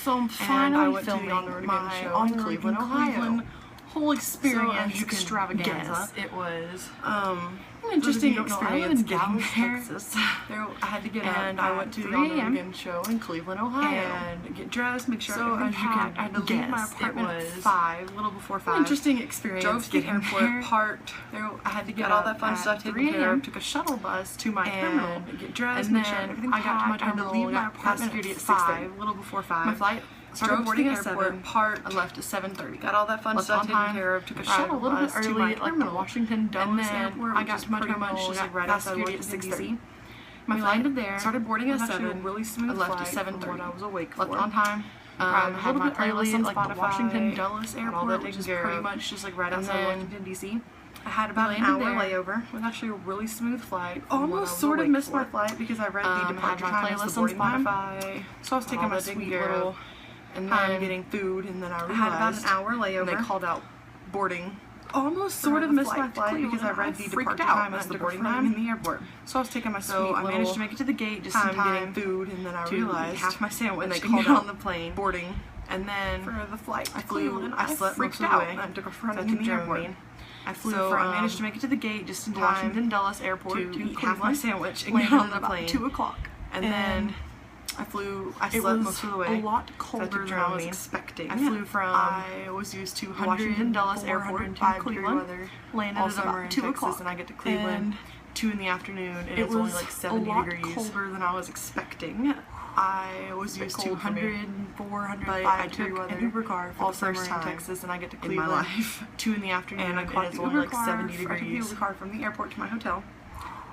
So I'm finally filming my on Cleveland, Ohio. Whole experience extravaganza. It was an interesting experience getting there. I had to get up and I went to the On show in Cleveland, Ohio, and get dressed, make sure so everything packed. I had to leave my apartment at 5, a little before 5. Interesting experience. Drove to the getting airport, there. parked. I had to get all that fun at stuff 3 taken care a.m. of. Took a shuttle bus to my terminal, Get dressed, and make sure then everything I got to my packed. I had to terminal, leave my got past apartment security at at 5, 5, a little before 5. My flight Started boarding at 7, parked. I left at 7:30. Got all that fun Left stuff on taken time, care of. Took a arrived shuttle a little bit bus to early my at like the terminal. Washington Dulles Airport. I got to my terminal, much got right past outside security at Washington 6:30. DC. My flight ended there. Started boarding at was actually 7. a really smooth I left flight at 7:30. from what I was awake Left for. on time. Had Had my my playlist playlist on on like the Spotify, Washington Dulles and all Airport, that which is taken care pretty of. much just like right And outside then Washington DC. I had about an hour layover. It was actually a really smooth flight. Almost sort of missed my flight because I read the departure had my time playlist as the on boarding time. Spotify. So I was taking my sweet little and time then getting food, and then I I had about realized an hour layover. and they called out boarding. Almost Sort of missed my to flight because I Cleveland. read the freaked departure out time as and the took a boarding friend time in the airport. So I was taking my sweet So I little managed to make it to the gate just in time time getting food, and then I to realized eat half my sandwich when they and called get out on the plane boarding, and then for the flight. I flew. I slept freaked most of the out way. and took a friend So I in took the airport. Dramamine. I flew So from I managed to make it to the gate just in the time Washington Dulles Airport to to eat half my Cleveland, sandwich and landed get on at the about plane. 2 o'clock, and then I flew. I It slept was most of the way. a lot So I colder took than I was Dramamine. expecting. I flew from. I was used to Washington Dulles Airport, 5 degree weather. Landed all summer at in 2 Texas, o'clock, and I get to Cleveland 2 in the afternoon, and It it's only was like a 70 lot degrees. colder than I was expecting. I was used to 100, 400, but 5 I degree took weather an Uber car for all the first summer in time Texas, and I get to in Cleveland my life. 2 in the afternoon, and I caught it's the only Uber like car. 70 I took the degrees. Uber car from the airport to my hotel.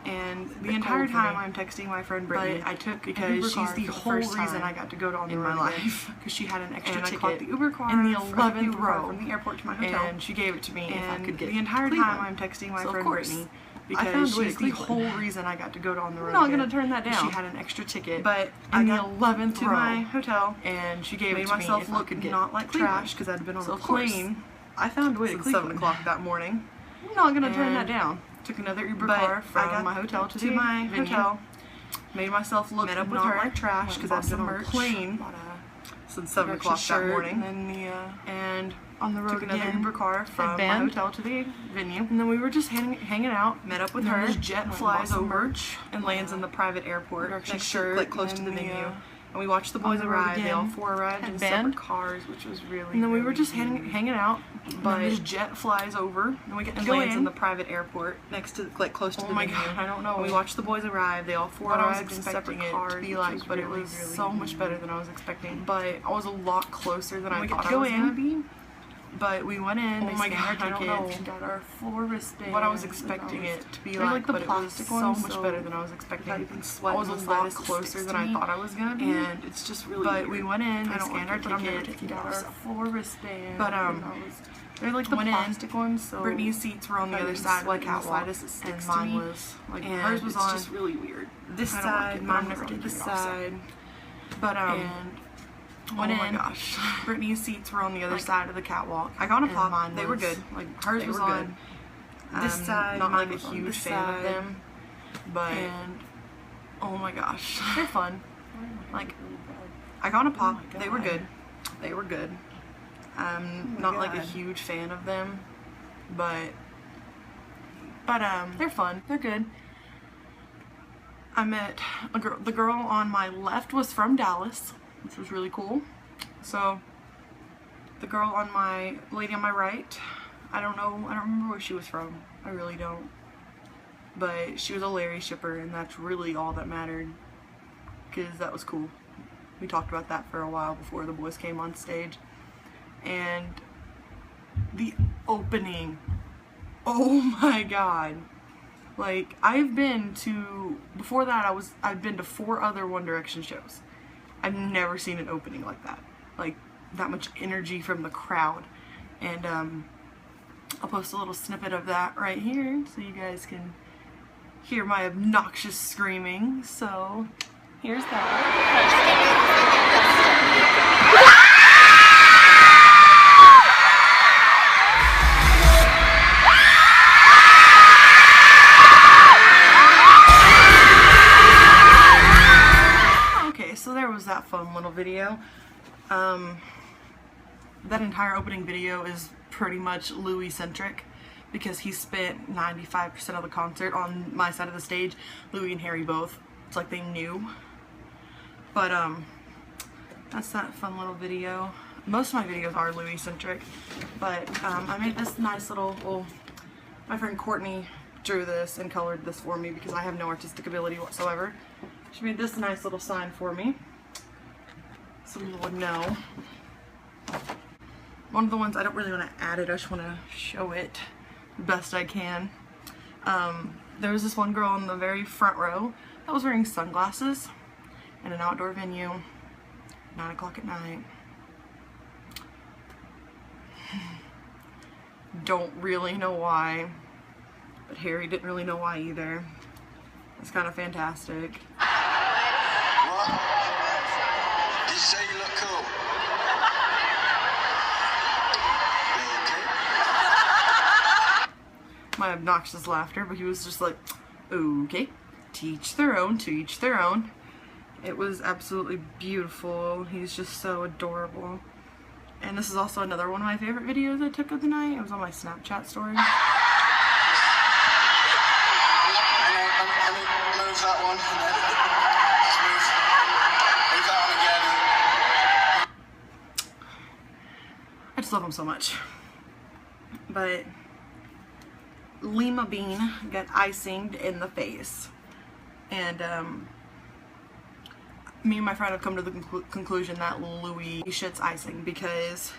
And the Bit entire cold for time me. I'm texting my friend But Brittany, I took because an Uber she's car the for the whole first reason time I got to go on the in road my again. life. Because she had an extra And I ticket caught the Uber car in the from 11th Uber car row from the airport to my hotel. and she gave it to me if I And could get the the entire Cleveland. time I'm texting my So of friend course, Brittany I found because a way she's to the Cleveland. whole reason I got to go on the road I'm not again. gonna turn that down. She had an extra ticket, But in I the got 11th to row, my hotel and she gave made it to myself me if I look could get not like Cleveland. trash because I'd been on So a of course, plane. I found a way to since Cleveland. 7 o'clock that morning. I'm not gonna turn And that down. Took another Uber But car I from got my hotel to to the my venue. hotel. Made myself look Met up with not her, like trash went because and I've bought been some on a merch, plane bought since 7 o'clock that shirt, morning. And then And on the road took another again, Uber car from my headband. hotel to the venue. And then we were just hanging out. Met up with And then her. this jet went and flies bought some over merch and lands in the private airport Direction next to, shirt, like close to and the then venue. the, And we watched the on boys the road arrive. They all again. 4 arrived in Headband. separate cars, which was really. And then we were really just weird. hanging out. But And this jet flies over, and we get to and go lands in in. the private airport next to, like, close to Oh the my venue. god, I don't know. And we watched the boys arrive. They all 4 what I was arrived in expecting separate it cars, to be which like, was but it really, was really so much better than I was expecting. But I was a lot closer than I we thought get I to was go gonna in. be. But we went in. Oh They my scanned god, I our don't know. tickets. We got our full wristbands. What I was expecting it to be They're like, like the but it was plastic so ones, much so better than I was expecting. without even I sweating was a the lot slightest, it closer sticks than to I me. thought I was gonna be. And it's just really But weird. we went in. I They don't scanned like our it, but I'm gonna tickets. take it out our full wristband. But, and I was- they're like the went in. plastic ones, so Brittany's seats were on the I other didn't side of the sweat in the catwalk, slightest, it and sticks to mine me. was like and hers was it's on just really weird. this I don't like side, it, but mine I'm was never on taking this it off, so- side. But And went oh my in. gosh. Brittany's seats were on the other Like, side of the catwalk. I got a and pop. mine They were was- good. Like hers They was were good. on this side. not Not like like a a huge huge fan fan of of them, them, but And oh my gosh, they're fun. like I got a pop. my They were God. good. They were good. Oh my Not like a God. huge fan of them, but They're fun. They're good. I met a girl. The girl on my left was from Dallas, which was really cool. So the girl on my lady on my right, I don't know. I don't remember where she was from. I really don't. But she was a Larry shipper, and that's really all that mattered, because that was cool. We talked about that for a while before the boys came on stage. And the opening, oh my god. Like, I've been to, before that I've been to 4 other One Direction shows. I've never seen an opening like that. Like, that much energy from the crowd. And I'll post a little snippet of that right here so you guys can hear my obnoxious screaming. So, here's that. Okay, so there was that fun little video. That entire opening video is pretty much Louis centric because he spent 95% of the concert on my side of the stage. Louis and Harry both. It's like they knew. But that's that fun little video. Most of my videos are Louis centric, but I made this nice little, well, my friend Courtney drew this and colored this for me because I have no artistic ability whatsoever. She made this nice little sign for me so people would know. One of the ones, I don't really want to add it, I just want to show it the best I can. There was this one girl in the very front row that was wearing sunglasses in an outdoor venue, 9 o'clock at night. Don't really know why, but Harry didn't really know why either. It's kind of fantastic. What? Did you say you look cool? My obnoxious laughter, but he was just like, okay, to each their own, to each their own. It was absolutely beautiful. He's just so adorable. And this is also another one of my favorite videos I took of the night. It was on my Snapchat story. Move that one. Just move that one again. I just love him so much. But Lima Bean got icinged in the face. And me and my friend have come to the conclusion that Louis shits icing because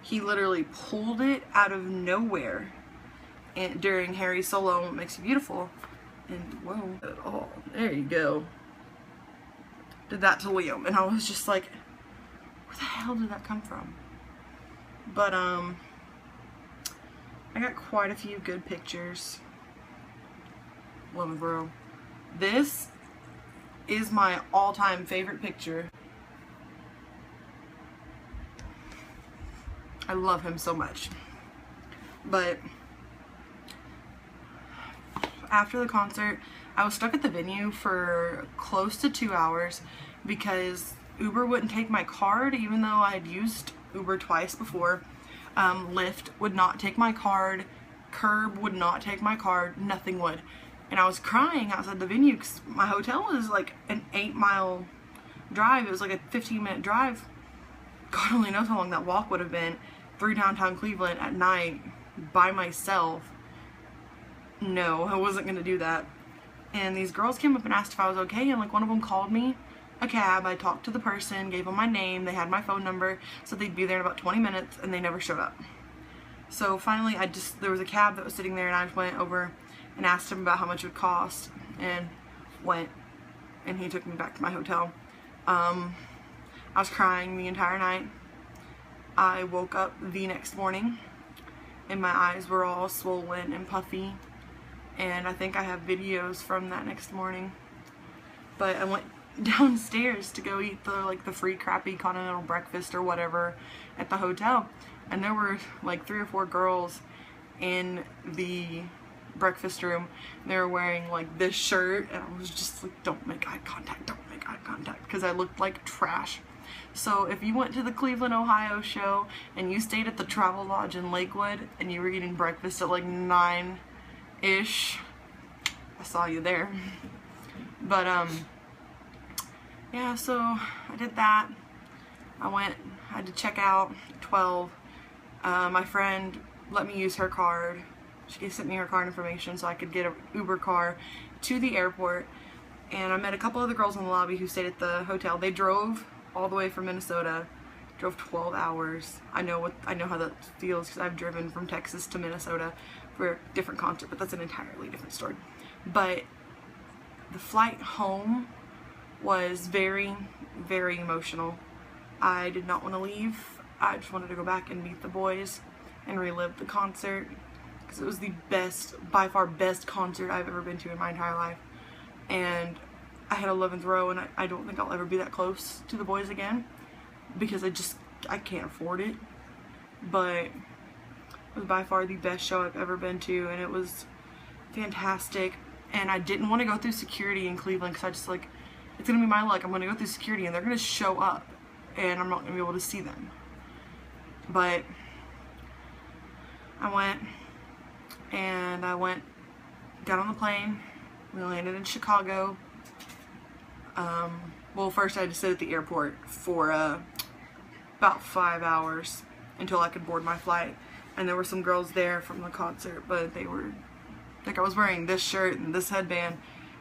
he literally pulled it out of nowhere and during Harry's solo What Makes You Beautiful. And whoa, oh, there you go. Did that to Liam, and I was just like, where the hell did that come from? But I got quite a few good pictures. 11th row. This is my all-time favorite picture. I love him so much. But after the concert, I was stuck at the venue for close to 2 hours because Uber wouldn't take my card even though I had used Uber twice before. Lyft would not take my card. Curb would not take my card. Nothing would. And I was crying outside the venue because my hotel was like an 8-mile drive. It was like a 15-minute drive. God only knows how long that walk would have been through downtown Cleveland at night by myself. No, I wasn't going to do that. And these girls came up and asked if I was okay, and like one of them called me a cab. I talked to the person, gave them my name, they had my phone number, so they'd be there in about 20 minutes, and they never showed up. So finally, there was a cab that was sitting there, and I just went over and asked him about how much it would cost, and went, and he took me back to my hotel. I was crying the entire night. I woke up the next morning, and my eyes were all swollen and puffy, and I think I have videos from that next morning. But I went downstairs to go eat the free crappy continental breakfast or whatever at the hotel, and there were like 3 or 4 girls in the breakfast room. They were wearing like this shirt, and I was just like, don't make eye contact, don't make eye contact, because I looked like trash. So if you went to the Cleveland, Ohio show and you stayed at the Travel Lodge in Lakewood and you were eating breakfast at like 9-ish, I saw you there. But yeah, so I did that. I had to check out at 12. My friend let me use her card. She sent me her card information so I could get an Uber car to the airport. And I met a couple of the girls in the lobby who stayed at the hotel. They drove all the way from Minnesota, drove 12 hours. I know how that feels because I've driven from Texas to Minnesota for a different concert, but that's an entirely different story. But the flight home was very, very emotional. I did not want to leave. I just wanted to go back and meet the boys and relive the concert because it was the best, by far best concert I've ever been to in my entire life. And I had 11th row, and I don't think I'll ever be that close to the boys again because I can't afford it. But it was by far the best show I've ever been to, and it was fantastic. And I didn't want to go through security in Cleveland because I just like, it's gonna be my luck. I'm gonna go through security and they're gonna show up and I'm not going to be able to see them. But I went, got on the plane, we landed in Chicago. Well, first I had to sit at the airport for about 5 hours until I could board my flight. And there were some girls there from the concert, but they were, like, I was wearing this shirt and this headband,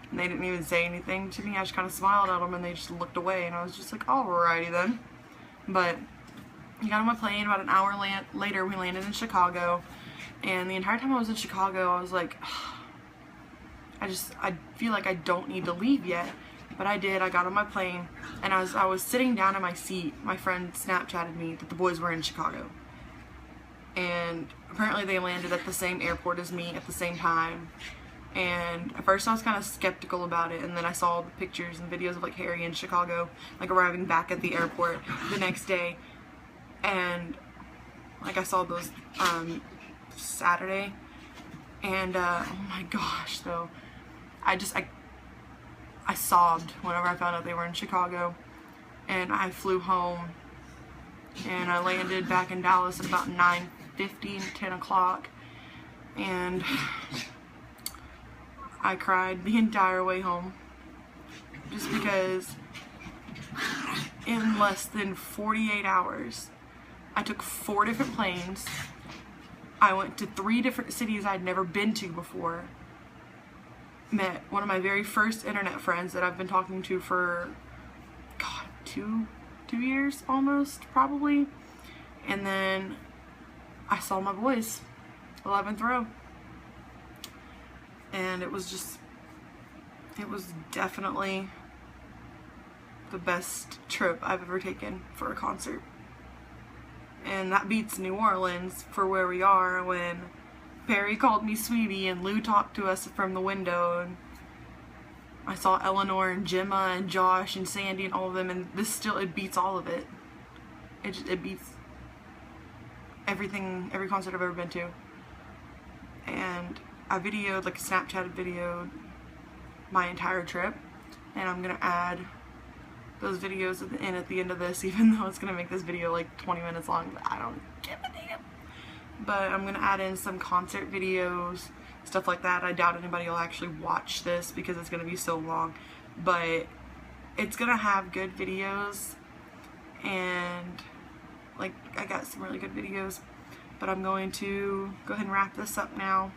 and they didn't even say anything to me. I just kind of smiled at them, and they just looked away, and I was just like, alrighty then. But I got on my plane. About an hour later, we landed in Chicago, and the entire time I was in Chicago, I was like, I feel like I don't need to leave yet. But I did. I got on my plane, and as I was sitting down in my seat, my friend Snapchatted me that the boys were in Chicago. And apparently they landed at the same airport as me at the same time. And at first I was kind of skeptical about it, and then I saw the pictures and videos of like Harry in Chicago, like arriving back at the airport the next day. And like I saw those Saturday, and oh my gosh, though, I sobbed whenever I found out they were in Chicago. And I flew home, and I landed back in Dallas at about 9:50, 10 o'clock, and I cried the entire way home, just because in less than 48 hours I took 4 different planes. I went to 3 different cities I'd never been to before. Met one of my very first internet friends that I've been talking to for, God, two years almost, probably. And then I saw my boys, 11th row. And it was definitely the best trip I've ever taken for a concert. And that beats New Orleans for where we are, when Perry called me sweetie and Lou talked to us from the window, and I saw Eleanor and Gemma and Josh and Sandy and all of them, and it beats all of it. It beats every concert I've ever been to. And I videoed, like a Snapchat videoed my entire trip, and I'm gonna add those videos at the end of this, even though it's gonna make this video like 20 minutes long, but I don't give a damn. But I'm gonna add in some concert videos, stuff like that. I doubt anybody will actually watch this because it's gonna be so long, but it's gonna have good videos, and like, I got some really good videos. But I'm going to go ahead and wrap this up now.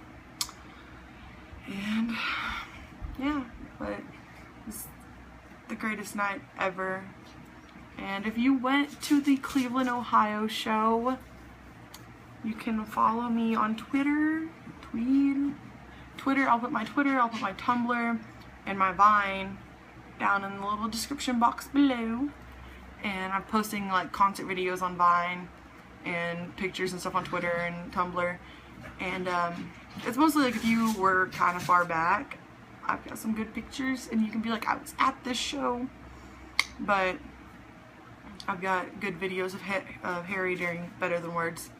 And yeah, but it's the greatest night ever. And if you went to the Cleveland, Ohio show, you can follow me on Twitter. I'll put my Twitter, I'll put my Tumblr and my Vine down in the little description box below. And I'm posting like concert videos on Vine and pictures and stuff on Twitter and Tumblr. And it's mostly like if you were kind of far back, I've got some good pictures and you can be like, I was at this show. But I've got good videos of Harry during Better Than Words.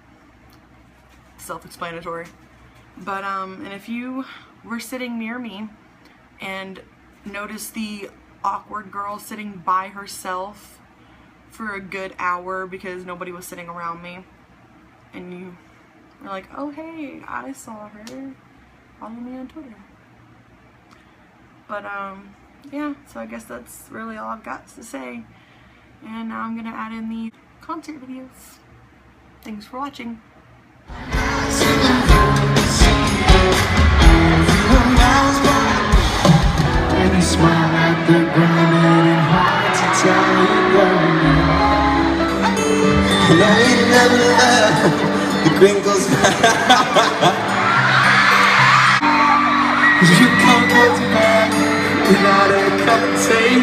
Self-explanatory. But and if you were sitting near me and noticed the awkward girl sitting by herself for a good hour because nobody was sitting around me, and you were like, oh hey, I saw her, follow me on Twitter. But yeah, so I guess that's really all I've got to say. And now I'm gonna add in the concert videos. Thanks for watching. And you smile at the ground, and it's hard to tell you and I ain't never left the crinkles. You can't go to bed without a cup of tea.